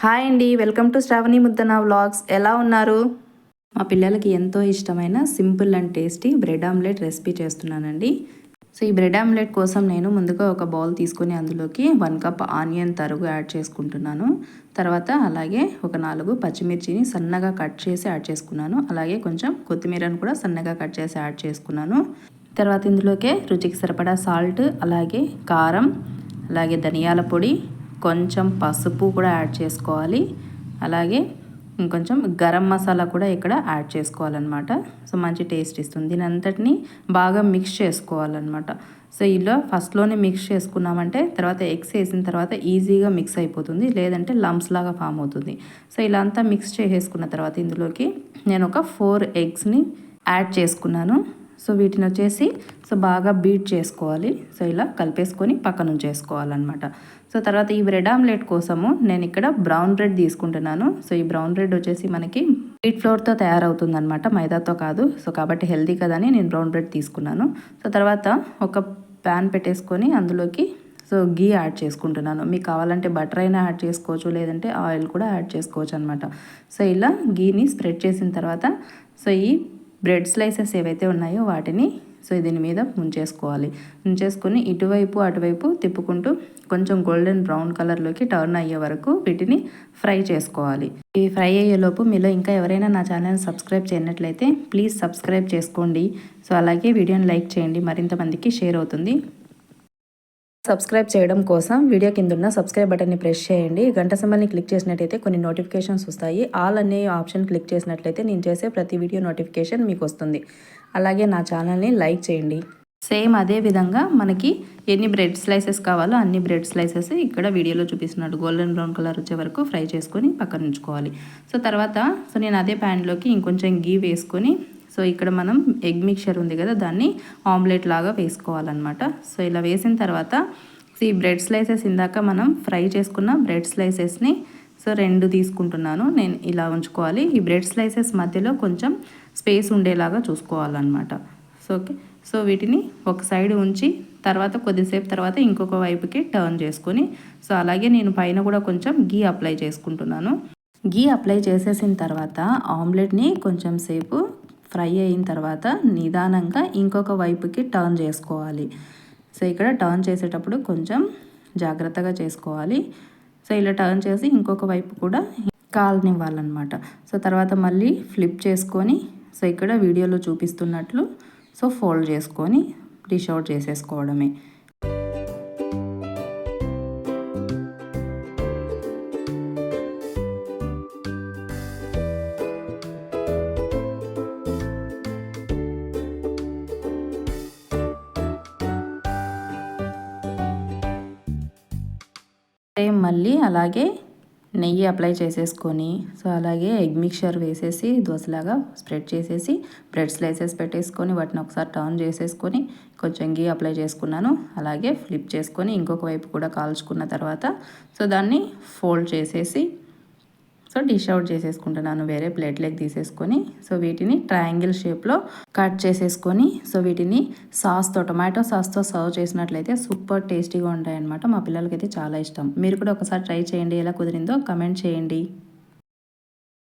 Hi అండి, welcome to Shravani Muddana vlogs. ఎలా ఉన్నారు? మా పిల్లలకి ఎంతో ఇష్టమైన simple and tasty bread omelette recipe చేస్తున్నానండి. సో ఈ బ్రెడ్ ఆమ్లెట్ కోసం నేను ముందుగా ఒక బౌల్ తీసుకొని అందులోకి 1 కప్ ఆనియన్ తరుగు యాడ్ చేసుకుంటున్నాను. తర్వాత అలాగే ఒక 4 పచ్చిమిర్చిని సన్నగా కట్ చేసి యాడ్ చేసుకున్నాను. అలాగే కొంచెం కొత్తిమీరను కూడా సన్నగా కట్ చేసి యాడ్ చేసుకున్నాను. తర్వాత ఇందులోకే రుచికి సరిపడా సాల్ట్, అలాగే కారం, అలాగే ధనియాల పొడి, కొంచెం పసుపు కూడా యాడ్ చేసుకోవాలి. అలాగే ఇంకొంచెం గరం మసాలా కూడా ఇక్కడ యాడ్ చేసుకోవాలన్నమాట. సో మంచి టేస్ట్ ఇస్తుంది. దీని అంతటిని బాగా మిక్స్ చేసుకోవాలన్నమాట. సో ఇలా ఫస్ట్లోనే మిక్స్ చేసుకున్నామంటే తర్వాత ఎగ్స్ వేసిన తర్వాత ఈజీగా మిక్స్ అయిపోతుంది, లేదంటే లంప్స్ లాగా ఫామ్ అవుతుంది. సో ఇలా అంతా మిక్స్ చేసేసుకున్న తర్వాత ఇందులోకి నేను ఒక 4 ఎగ్స్ని యాడ్ చేసుకున్నాను. సో వీటిని వచ్చేసి బాగా బీట్ చేసుకోవాలి. సో ఇలా కలిపేసుకొని పక్కన ఉంచేసుకోవాలన్నమాట. సో తర్వాత ఈ బ్రెడ్ ఆమ్లెట్ కోసము నేను ఇక్కడ బ్రౌన్ బ్రెడ్ తీసుకుంటున్నాను. సో ఈ బ్రౌన్ బ్రెడ్ వచ్చేసి మనకి వీట్ ఫ్లోర్తో తయారవుతుంది అనమాట, మైదాతో కాదు. సో కాబట్టి హెల్తీ కదని నేను బ్రౌన్ బ్రెడ్ తీసుకున్నాను. సో తర్వాత ఒక ప్యాన్ పెట్టేసుకొని అందులోకి గీ యాడ్ చేసుకుంటున్నాను. మీకు కావాలంటే బటర్ అయినా యాడ్ చేసుకోవచ్చు, లేదంటే ఆయిల్ కూడా యాడ్ చేసుకోవచ్చు అనమాట. సో ఇలా గీని స్ప్రెడ్ చేసిన తర్వాత ఈ బ్రెడ్ స్లైసెస్ ఏవైతే ఉన్నాయో వాటిని దీని మీద ఉంచేసుకొని ఇటువైపు అటువైపు తిప్పుకుంటూ కొంచెం గోల్డెన్ బ్రౌన్ కలర్లోకి టర్న్ అయ్యే వరకు వీటిని ఫ్రై చేసుకోవాలి. ఇవి ఫ్రై అయ్యేలోపు మీలో ఇంకా ఎవరైనా నా ఛానల్ సబ్స్క్రైబ్ చేయనట్లయితే ప్లీజ్ సబ్స్క్రైబ్ చేసుకోండి. సో అలాగే వీడియోని లైక్ చేయండి, మరింత మందికి షేర్ అవుతుంది. సబ్స్క్రైబ్ చేయడం కోసం వీడియో కింద ఉన్న సబ్స్క్రైబ్ బటన్ని ప్రెస్ చేయండి. గంట సింబల్ని క్లిక్ చేసినట్టయితే కొన్ని నోటిఫికేషన్స్ వస్తాయి. ఆల్ అనే ఆప్షన్ క్లిక్ చేసినట్లయితే నేను చేసే ప్రతి వీడియో నోటిఫికేషన్ మీకు వస్తుంది. అలాగే నా ఛానల్ని లైక్ చేయండి. సేమ్ అదే విధంగా మనకి ఎన్ని బ్రెడ్ స్లైసెస్ కావాలో అన్ని బ్రెడ్ స్లైసెస్ ఇక్కడ వీడియోలో చూపిస్తున్నట్టు గోల్డెన్ బ్రౌన్ కలర్ వచ్చే వరకు ఫ్రై చేసుకొని పక్కన ఉంచుకోవాలి. సో తర్వాత నేను అదే ప్యాన్లోకి ఇంకొంచెం గీ వేసుకొని ఇక్కడ మనం ఎగ్ మిక్చర్ ఉంది కదా, దాన్ని ఆమ్లెట్ లాగా వేసుకోవాలన్నమాట. సో ఇలా వేసిన తర్వాత ఈ బ్రెడ్ స్లైసెస్ ఇందాక మనం ఫ్రై చేసుకున్న బ్రెడ్ స్లైసెస్ని 2 తీసుకుంటున్నాను. నేను ఇలా ఉంచుకోవాలి. ఈ బ్రెడ్ స్లైసెస్ మధ్యలో కొంచెం స్పేస్ ఉండేలాగా చూసుకోవాలన్నమాట. ఓకే. సో వీటిని ఒక సైడ్ ఉంచి తర్వాత కొద్దిసేపు తర్వాత ఇంకొక వైపుకి టర్న్ చేసుకొని అలాగే నేను పైన కూడా కొంచెం గీ అప్లై చేసుకుంటున్నాను. గీ అప్లై చేసేసిన తర్వాత ఆమ్లెట్ని కొంచెం సేపు ఫ్రై అయిన తర్వాత నిదానంగా ఇంకొక వైపుకి టర్న్ చేసుకోవాలి. సో ఇక్కడ టర్న్ చేసేటప్పుడు కొంచెం జాగ్రత్తగా చేసుకోవాలి. సో ఇలా టర్న్ చేసి ఇంకొక వైపు కూడా కాలనివ్వాలన్నమాట. సో తర్వాత మళ్ళీ ఫ్లిప్ చేసుకొని ఇక్కడ వీడియోలో చూపిస్తున్నట్లు ఫోల్డ్ చేసుకొని డిష్ అవుట్ చేసేసుకోవడమే. మళ్ళీ అలాగే నెయ్యి అప్లై చేసేసుకొని అలాగే ఎగ్ మిక్చర్ వేసేసి దోశలాగా స్ప్రెడ్ చేసేసి బ్రెడ్ స్లైసెస్ పెట్టేసుకొని వాటిని ఒకసారి టర్న్ చేసేసుకొని కొంచెం గీ అప్లై చేసుకున్నాను. అలాగే ఫ్లిప్ చేసుకొని ఇంకొక వైపు కూడా కాల్చుకున్న తర్వాత దాన్ని ఫోల్డ్ చేసేసి డిష్ అవుట్ చేసేసుకుంటున్నాను. వేరే ప్లేట్లోకి తీసేసుకొని వీటిని ట్రయాంగిల్ షేప్లో కట్ చేసేసుకొని వీటిని టొమాటో సాస్తో సర్వ్ చేసినట్లయితే సూపర్ టేస్టీగా ఉంటాయి అన్నమాట. మా పిల్లలకైతే చాలా ఇష్టం. మీరు కూడా ఒకసారి ట్రై చేయండి. ఎలా కుదిరిందో కమెంట్ చేయండి.